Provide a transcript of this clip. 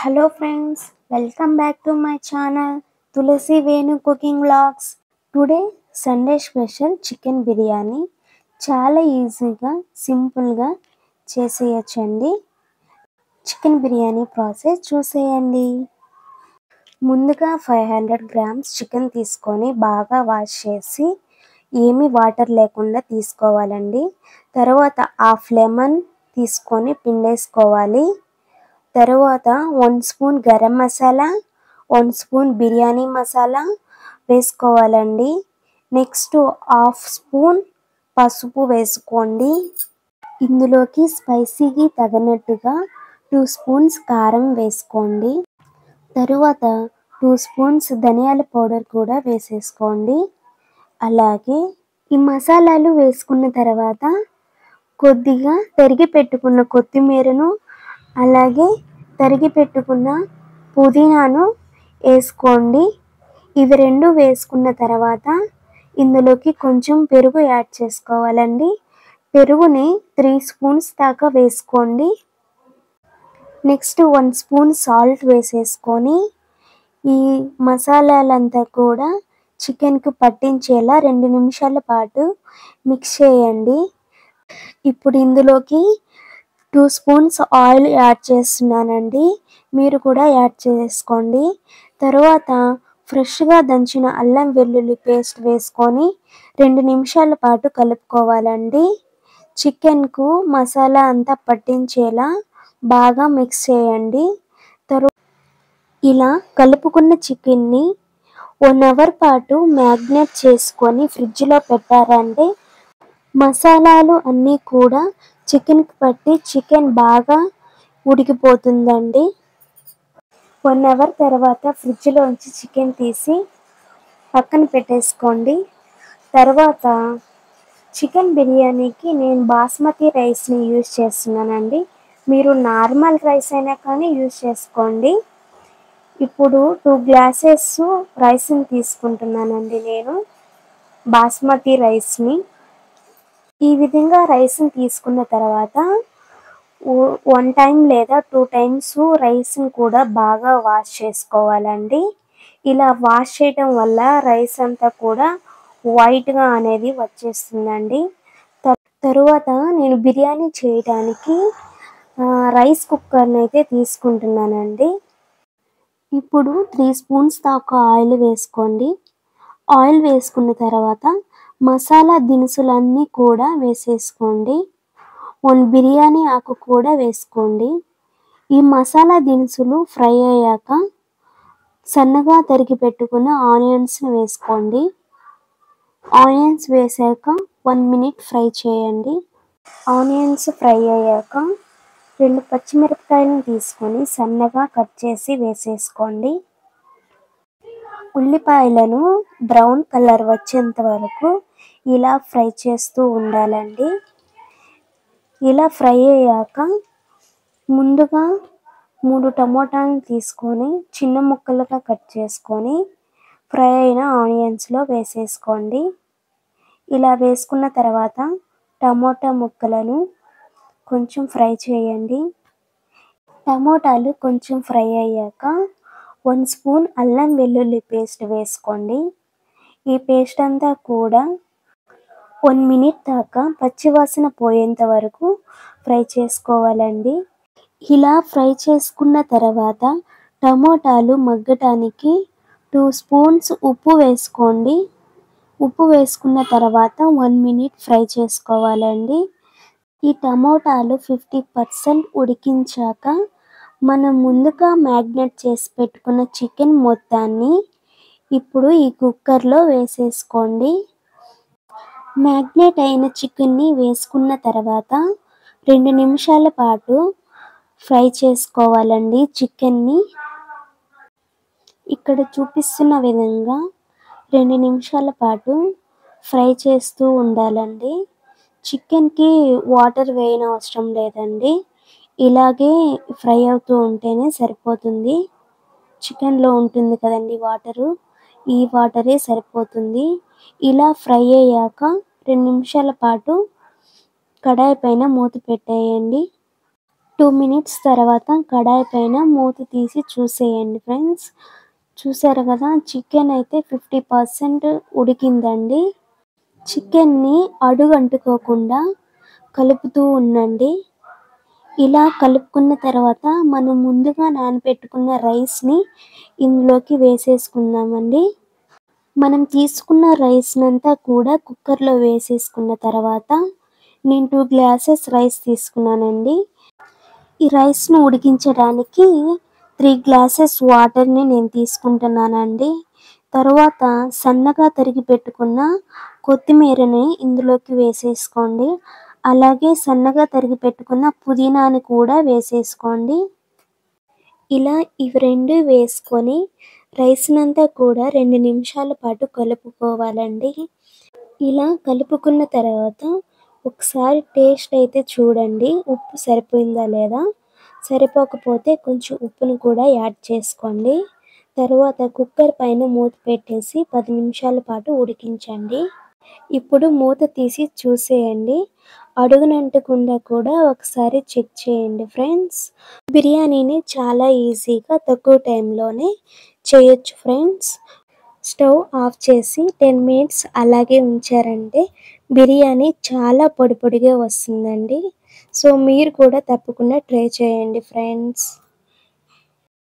Hello friends, welcome back to my channel Tulasi Venu Cooking Vlogs. Today Sunday special chicken biryani చాలా ఈజీగా సింపుల్గా చేసేయచ్చండి. Chicken biryani process చూసేయండి. ముందుగా 500 grams chicken తీసుకొని బాగా వాష్ చేసి ఏమీ వాటర్ లేకుండా తీసుకోవాలండి. తర్వాత హాఫ్ లెమన్ తీసుకొని పిండేసుకోవాలి. తర్వాత 1 స్పూన్ గరం మసాలా, 1 స్పూన్ బిర్యానీ మసాలా వేసుకోవాలండి. నెక్స్ట్ హాఫ్ స్పూన్ పసుపు వేసుకోండి. ఇందులోకి స్పైసీకి తగినట్టుగా 2 స్పూన్స్ కారం వేసుకోండి. తరువాత 2 స్పూన్స్ ధనియాల పౌడర్ కూడా వేసేసుకోండి. అలాగే ఈ మసాలాలు వేసుకున్న తర్వాత కొద్దిగా తరిగి పెట్టుకున్న కొత్తిమీరను అలాగే తరిగి పెట్టుకున్న పుదీనాను వేసుకోండి. ఇవి రెండు వేసుకున్న తర్వాత ఇందులోకి కొంచెం పెరుగు యాడ్ చేసుకోవాలండి. పెరుగుని 3 స్పూన్స్ దాకా వేసుకోండి. నెక్స్ట్ 1 స్పూన్ సాల్ట్ వేసేసుకొని ఈ మసాలాలంతా కూడా చికెన్కి పట్టించేలా 2 నిమిషాల పాటు మిక్స్ చేయండి. ఇప్పుడు ఇందులోకి 2 స్పూన్స్ ఆయిల్ యాడ్ చేస్తున్నానండి. మీరు కూడా యాడ్ చేసుకోండి. తర్వాత ఫ్రెష్గా దంచిన అల్లం వెల్లుల్లి పేస్ట్ వేసుకొని 2 నిమిషాల పాటు కలుపుకోవాలండి. చికెన్కు మసాలా అంతా పట్టించేలా బాగా మిక్స్ చేయండి. ఇలా కలుపుకున్న చికెన్ని 1 అవర్ పాటు మ్యాగ్నేట్ చేసుకొని ఫ్రిడ్జ్లో పెట్టారంటే మసాలాలు అన్నీ కూడా చికెన్కి పట్టి చికెన్ బాగా ఉడికిపోతుందండి. 1 అవర్ తర్వాత ఫ్రిడ్జ్లోంచి చికెన్ తీసి పక్కన పెట్టేసుకోండి. తర్వాత చికెన్ బిర్యానీకి నేను బాస్మతి రైస్ని యూజ్ చేస్తున్నానండి. మీరు నార్మల్ రైస్ అయినా కానీ యూజ్ చేసుకోండి. ఇప్పుడు 2 గ్లాసెస్ రైస్ని తీసుకుంటున్నానండి నేను బాస్మతి రైస్ని. ఈ విధంగా రైస్ని తీసుకున్న తర్వాత 1 టైం లేదా 2 టైమ్స్ రైస్ని కూడా బాగా వాష్ చేసుకోవాలండి. ఇలా వాష్ చేయటం వల్ల రైస్ అంతా కూడా వైట్గా అనేది వచ్చేస్తుందండి. తరువాత నేను బిర్యానీ చేయడానికి రైస్ కుక్కర్ని అయితే తీసుకుంటున్నానండి. ఇప్పుడు 3 స్పూన్స్ దాకా ఆయిల్ వేసుకోండి. ఆయిల్ వేసుకున్న తర్వాత మసాలా దినుసులన్నీ కూడా వేసేసుకోండి. 1 బిర్యానీ ఆకు కూడా వేసుకోండి. ఈ మసాలా దినుసులు ఫ్రై అయ్యాక సన్నగా తరిగి పెట్టుకున్న ఆనియన్స్ని వేసుకోండి. ఆనియన్స్ వేసాక 1 మినిట్ ఫ్రై చేయండి. ఆనియన్స్ ఫ్రై అయ్యాక 2 పచ్చిమిరపకాయలను తీసుకొని సన్నగా కట్ చేసి వేసేసుకోండి. ఉల్లిపాయలను బ్రౌన్ కలర్ వచ్చేంత వరకు ఇలా ఫ్రై చేస్తూ ఉండాలండి. ఇలా ఫ్రై అయ్యాక ముందుగా 3 టమోటాలను తీసుకొని చిన్న ముక్కలుగా కట్ చేసుకొని ఫ్రై అయిన ఆనియన్స్లో వేసేసుకోండి. ఇలా వేసుకున్న తర్వాత టమోటా ముక్కలను కొంచెం ఫ్రై చేయండి. టమోటాలు కొంచెం ఫ్రై అయ్యాక 1 స్పూన్ అల్లం వెల్లుల్లి పేస్ట్ వేసుకోండి. ఈ పేస్ట్ అంతా కూడా 1 మినిట్ దాకా పచ్చివాసన పోయేంత వరకు ఫ్రై చేసుకోవాలండి. ఇలా ఫ్రై చేసుకున్న తర్వాత టమోటాలు మగ్గటానికి 2 స్పూన్స్ ఉప్పు వేసుకోండి. ఉప్పు వేసుకున్న తర్వాత 1 మినిట్ ఫ్రై చేసుకోవాలండి. ఈ టమోటాలు 50% ఉడికించాక మనం ముందుగా మ్యాగ్నేట్ చేసి పెట్టుకున్న చికెన్ మొత్తాన్ని ఇప్పుడు ఈ కుక్కర్లో వేసేసుకోండి. మ్యాగ్నేట్ అయిన చికెన్ని వేసుకున్న తర్వాత 2 నిమిషాల పాటు ఫ్రై చేసుకోవాలండి చికెన్ని. ఇక్కడ చూపిస్తున్న విధంగా 2 నిమిషాల పాటు ఫ్రై చేస్తూ ఉండాలండి. చికెన్కి వాటర్ వేయనవసరం లేదండి. ఇలాగే ఫ్రై అవుతూ ఉంటేనే సరిపోతుంది. చికెన్లో ఉంటుంది కదండి వాటరు, ఈ వాటరే సరిపోతుంది. ఇలా ఫ్రై అయ్యాక 2 నిమిషాల పాటు కడాయి పైన మూత పెట్టేయండి. 2 మినిట్స్ తర్వాత కడాయి పైన మూత తీసి చూసేయండి ఫ్రెండ్స్. చూసారు కదా, చికెన్ అయితే 50% ఉడికిందండి. చికెన్ని అడుగు అంటుకోకుండా కలుపుతూ ఉండండి. ఇలా కలుపుకున్న తర్వాత మనం ముందుగా నానబెట్టుకున్న రైస్ని ఇందులోకి వేసేసుకుందామండి. మనం తీసుకున్న రైస్నంతా కూడా కుక్కర్లో వేసేసుకున్న తర్వాత నేను 2 గ్లాసెస్ రైస్ తీసుకున్నానండి. ఈ రైస్ను ఉడికించడానికి 3 గ్లాసెస్ వాటర్ని నేను తీసుకుంటున్నానండి. తర్వాత సన్నగా తరిగి పెట్టుకున్న కొత్తిమీరని ఇందులోకి వేసేసుకోండి. అలాగే సన్నగా తరిగి పెట్టుకున్న పుదీనాని కూడా వేసేసుకోండి. ఇలా ఇవి 2 వేసుకొని రైస్నంతా కూడా 2 నిమిషాల పాటు కలుపుకోవాలండి. ఇలా కలుపుకున్న తర్వాత ఒకసారి టేస్ట్ అయితే చూడండి, ఉప్పు సరిపోయిందా లేదా. సరిపోకపోతే కొంచెం ఉప్పుని కూడా యాడ్ చేసుకోండి. తర్వాత కుక్కర్ పైన మూత పెట్టేసి 10 నిమిషాల పాటు ఉడికించండి. ఇప్పుడు మూత తీసి చూసేయండి. అడుగునంటకుండా కూడా ఒకసారి చెక్ చేయండి ఫ్రెండ్స్. బిర్యానీని చాలా ఈజీగా తక్కువ టైంలోనే చేయొచ్చు ఫ్రెండ్స్. స్టవ్ ఆఫ్ చేసి 10 మినిట్స్ అలాగే ఉంచారంటే బిర్యానీ చాలా పొడి పొడిగా వస్తుందండి. సో మీరు కూడా తప్పకుండా ట్రై చేయండి ఫ్రెండ్స్.